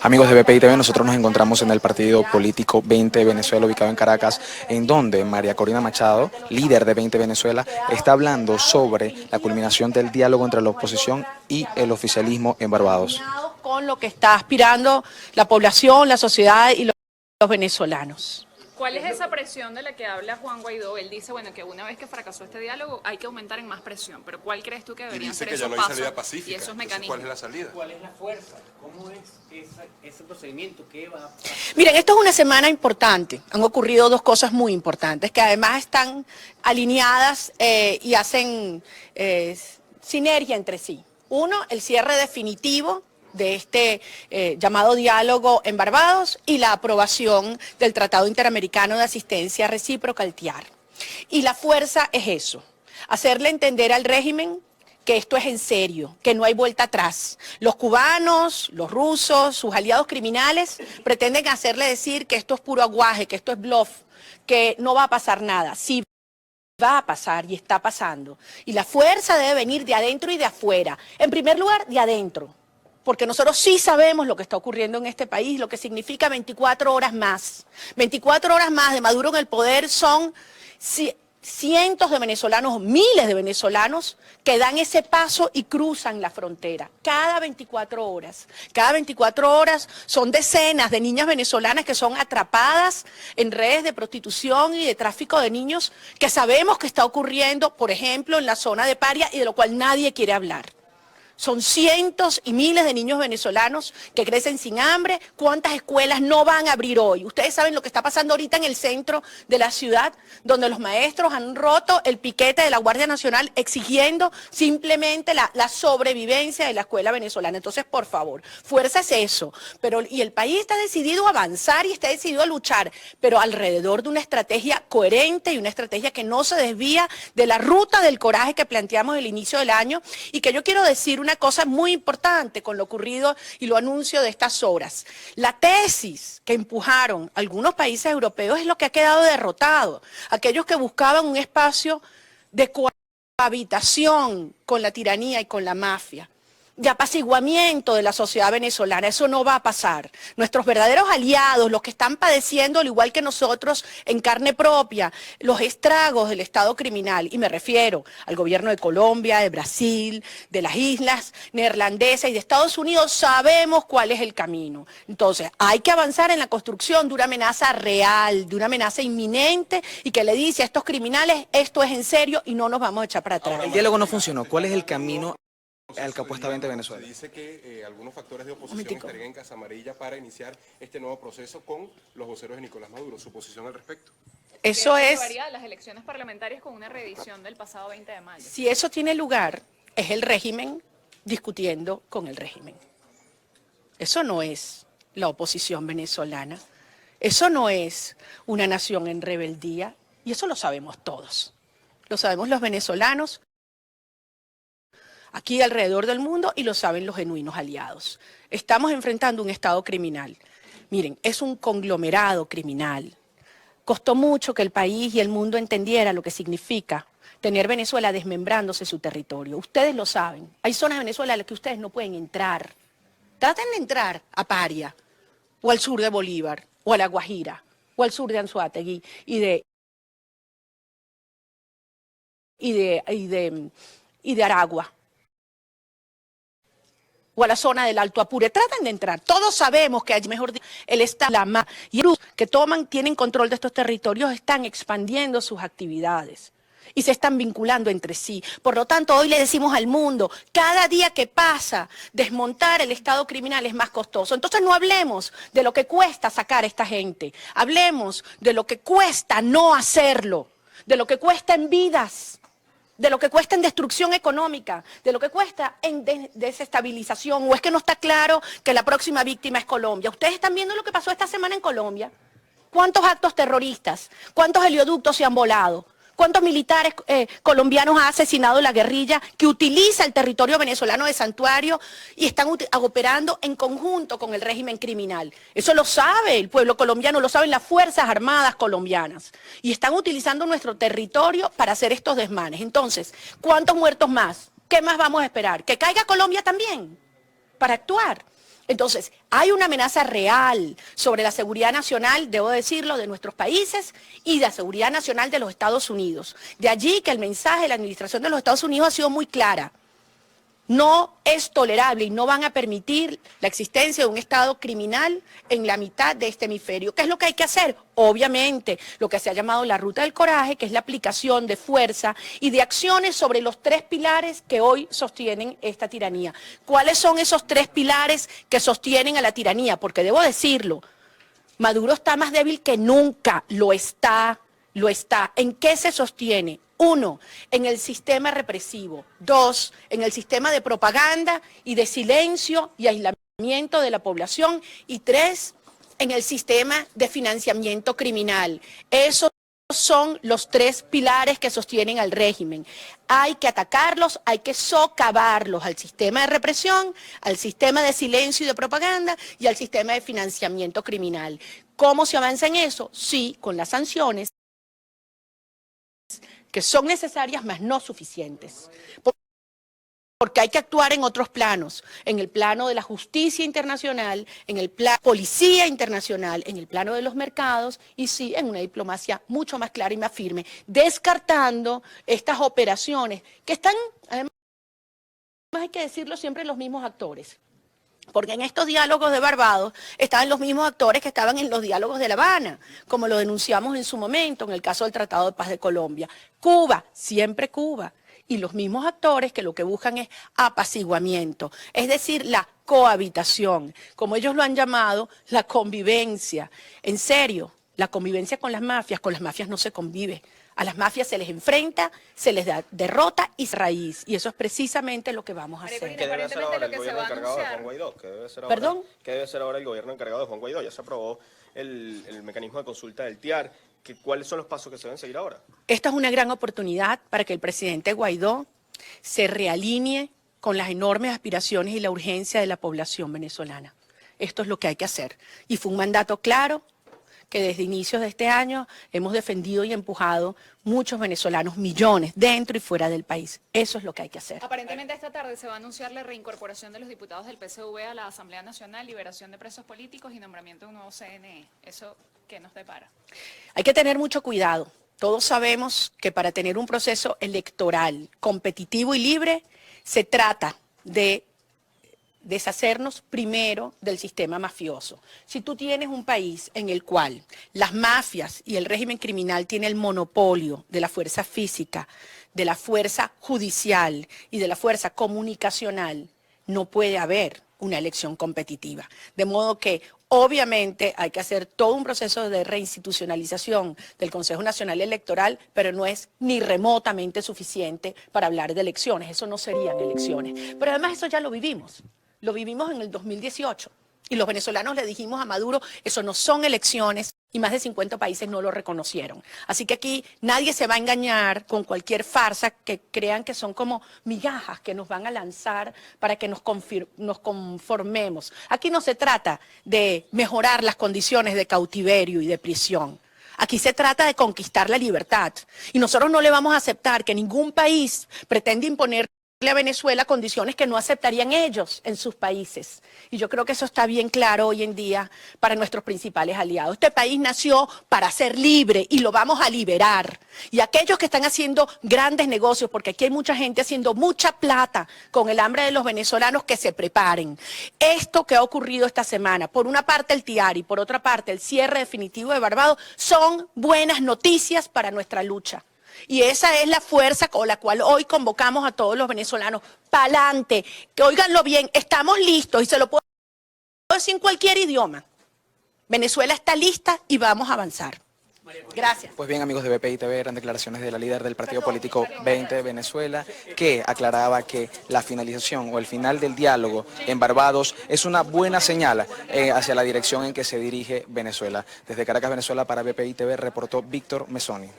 Amigos de BPI TV, nosotros nos encontramos en el partido político 20 Venezuela, ubicado en Caracas, en donde María Corina Machado, líder de 20 Venezuela, está hablando sobre la culminación del diálogo entre la oposición y el oficialismo en Barbados. Con lo que está aspirando la población, la sociedad y los venezolanos. ¿Cuál es esa presión de la que habla Juan Guaidó? Él dice, bueno, que una vez que fracasó este diálogo hay que aumentar en más presión, pero ¿cuál crees tú que deberían ser esos pasos y esos mecanismos? ¿Cuál es la salida? ¿Cuál es la fuerza? ¿Cómo es ese procedimiento? ¿Qué va a pasar? Miren, esto es una semana importante. Han ocurrido dos cosas muy importantes que además están alineadas y hacen sinergia entre sí. Uno, el cierre definitivo de este llamado diálogo en Barbados y la aprobación del Tratado Interamericano de Asistencia Recíproca, el TIAR. Y la fuerza es eso, hacerle entender al régimen que esto es en serio, que no hay vuelta atrás. Los cubanos, los rusos, sus aliados criminales pretenden hacerle decir que esto es puro aguaje, que esto es bluff, que no va a pasar nada. Sí va a pasar y está pasando. Y la fuerza debe venir de adentro y de afuera. En primer lugar, de adentro. Porque nosotros sí sabemos lo que está ocurriendo en este país, lo que significa 24 horas más. 24 horas más de Maduro en el poder son cientos de venezolanos, miles de venezolanos que dan ese paso y cruzan la frontera. Cada 24 horas. Cada 24 horas son decenas de niñas venezolanas que son atrapadas en redes de prostitución y de tráfico de niños que sabemos que está ocurriendo, por ejemplo, en la zona de Paria y de lo cual nadie quiere hablar. Son cientos y miles de niños venezolanos que crecen sin hambre. ¿Cuántas escuelas no van a abrir hoy? Ustedes saben lo que está pasando ahorita en el centro de la ciudad, donde los maestros han roto el piquete de la Guardia Nacional exigiendo simplemente la sobrevivencia de la escuela venezolana. Entonces, por favor, fuerza es eso. Y el país está decidido a avanzar y está decidido a luchar, pero alrededor de una estrategia coherente y una estrategia que no se desvía de la ruta del coraje que planteamos al inicio del año y que yo quiero decir una cosa muy importante con lo ocurrido y lo anuncio de estas horas. La tesis que empujaron algunos países europeos es lo que ha quedado derrotado. Aquellos que buscaban un espacio de cohabitación con la tiranía y con la mafia, de apaciguamiento de la sociedad venezolana. Eso no va a pasar. Nuestros verdaderos aliados, los que están padeciendo, al igual que nosotros, en carne propia, los estragos del Estado criminal, y me refiero al gobierno de Colombia, de Brasil, de las islas neerlandesas y de Estados Unidos, sabemos cuál es el camino. Entonces, hay que avanzar en la construcción de una amenaza real, de una amenaza inminente, y que le dice a estos criminales, esto es en serio y no nos vamos a echar para atrás. El diálogo no funcionó. ¿Cuál es el camino al que apuesta 20 Venezuela? Dice que algunos factores de oposición estarían en Casa Amarilla para iniciar este nuevo proceso con los voceros de Nicolás Maduro. ¿Su posición al respecto? Eso es... llevaría las elecciones parlamentarias con una reedición del pasado 20 de mayo. Si eso tiene lugar, es el régimen discutiendo con el régimen. Eso no es la oposición venezolana. Eso no es una nación en rebeldía. Y eso lo sabemos todos. Lo sabemos los venezolanos aquí alrededor del mundo y lo saben los genuinos aliados. Estamos enfrentando un Estado criminal. Miren, es un conglomerado criminal. Costó mucho que el país y el mundo entendiera lo que significa tener Venezuela desmembrándose su territorio. Ustedes lo saben. Hay zonas de Venezuela a las que ustedes no pueden entrar. Traten de entrar a Paria, o al sur de Bolívar, o a La Guajira, o al sur de Anzoátegui y de Aragua, o a la zona del Alto Apure. Traten de entrar. Todos sabemos que hay, mejor dicho, el Estado y el que tienen control de estos territorios están expandiendo sus actividades y se están vinculando entre sí. Por lo tanto, hoy le decimos al mundo, cada día que pasa, desmontar el Estado criminal es más costoso. Entonces no hablemos de lo que cuesta sacar a esta gente. Hablemos de lo que cuesta no hacerlo, de lo que cuesta en vidas, de lo que cuesta en destrucción económica, de lo que cuesta en desestabilización. ¿O es que no está claro que la próxima víctima es Colombia? Ustedes están viendo lo que pasó esta semana en Colombia. ¿Cuántos actos terroristas? ¿Cuántos helioductos se han volado? ¿Cuántos militares colombianos ha asesinado la guerrilla que utiliza el territorio venezolano de santuario y están operando en conjunto con el régimen criminal? Eso lo sabe el pueblo colombiano, lo saben las Fuerzas Armadas colombianas. Y están utilizando nuestro territorio para hacer estos desmanes. Entonces, ¿cuántos muertos más? ¿Qué más vamos a esperar? ¿Que caiga Colombia también para actuar? Entonces, hay una amenaza real sobre la seguridad nacional, debo decirlo, de nuestros países y la seguridad nacional de los Estados Unidos. De allí que el mensaje de la administración de los Estados Unidos ha sido muy clara. No es tolerable y no van a permitir la existencia de un Estado criminal en la mitad de este hemisferio. ¿Qué es lo que hay que hacer? Obviamente, lo que se ha llamado la ruta del coraje, que es la aplicación de fuerza y de acciones sobre los 3 pilares que hoy sostienen esta tiranía. ¿Cuáles son esos 3 pilares que sostienen a la tiranía? Porque debo decirlo, Maduro está más débil que nunca, lo está. ¿En qué se sostiene? 1, en el sistema represivo. 2, en el sistema de propaganda y de silencio y aislamiento de la población. Y 3, en el sistema de financiamiento criminal. Esos son los 3 pilares que sostienen al régimen. Hay que atacarlos, hay que socavarlos al sistema de represión, al sistema de silencio y de propaganda y al sistema de financiamiento criminal. ¿Cómo se avanza en eso? Sí, con las sanciones, que son necesarias, mas no suficientes. Porque hay que actuar en otros planos, en el plano de la justicia internacional, en el plano de la policía internacional, en el plano de los mercados y sí, en una diplomacia mucho más clara y más firme, descartando estas operaciones que están, además hay que decirlo, siempre los mismos actores. Porque en estos diálogos de Barbados estaban los mismos actores que estaban en los diálogos de La Habana, como lo denunciamos en su momento en el caso del Tratado de Paz de Colombia. Cuba, siempre Cuba, y los mismos actores que lo que buscan es apaciguamiento, es decir, la cohabitación, como ellos lo han llamado, la convivencia. En serio, la convivencia con las mafias no se convive. A las mafias se les enfrenta, se les derrota y raíz. Y eso es precisamente lo que vamos a hacer. ¿Qué debe hacer ahora el gobierno encargado de Juan Guaidó? ¿Perdón? ¿Qué debe hacer ahora el gobierno encargado de Juan Guaidó? Ya se aprobó el mecanismo de consulta del TIAR. ¿Cuáles son los pasos que se deben seguir ahora? Esta es una gran oportunidad para que el presidente Guaidó se realinee con las enormes aspiraciones y la urgencia de la población venezolana. Esto es lo que hay que hacer. Y fue un mandato claro que desde inicios de este año hemos defendido y empujado muchos venezolanos, millones, dentro y fuera del país. Eso es lo que hay que hacer. Aparentemente esta tarde se va a anunciar la reincorporación de los diputados del PSV a la Asamblea Nacional, liberación de presos políticos y nombramiento de un nuevo CNE. ¿Eso qué nos depara? Hay que tener mucho cuidado. Todos sabemos que para tener un proceso electoral competitivo y libre se trata de deshacernos primero del sistema mafioso. Si tú tienes un país en el cual las mafias y el régimen criminal tienen el monopolio de la fuerza física, de la fuerza judicial y de la fuerza comunicacional, no puede haber una elección competitiva. De modo que obviamente hay que hacer todo un proceso de reinstitucionalización del Consejo Nacional Electoral, pero no es ni remotamente suficiente para hablar de elecciones. Eso no serían elecciones. Pero además eso ya lo vivimos. Lo vivimos en el 2018 y los venezolanos le dijimos a Maduro, eso no son elecciones y más de 50 países no lo reconocieron. Así que aquí nadie se va a engañar con cualquier farsa que crean que son como migajas que nos van a lanzar para que nos conformemos. Aquí no se trata de mejorar las condiciones de cautiverio y de prisión. Aquí se trata de conquistar la libertad y nosotros no le vamos a aceptar que ningún país pretenda imponer a Venezuela condiciones que no aceptarían ellos en sus países. Y yo creo que eso está bien claro hoy en día para nuestros principales aliados. Este país nació para ser libre y lo vamos a liberar. Y aquellos que están haciendo grandes negocios, porque aquí hay mucha gente haciendo mucha plata con el hambre de los venezolanos, que se preparen. Esto que ha ocurrido esta semana, por una parte el TIAR y por otra parte el cierre definitivo de Barbados, son buenas noticias para nuestra lucha. Y esa es la fuerza con la cual hoy convocamos a todos los venezolanos. ¡Pa'lante! Que oiganlo bien, estamos listos y se lo puedo decir en cualquier idioma. Venezuela está lista y vamos a avanzar. Gracias. Pues bien, amigos de BPI TV, eran declaraciones de la líder del partido político 20 de Venezuela, que aclaraba que la finalización o el final del diálogo en Barbados es una buena señal hacia la dirección en que se dirige Venezuela. Desde Caracas, Venezuela, para BPI TV, reportó Víctor Mesoni.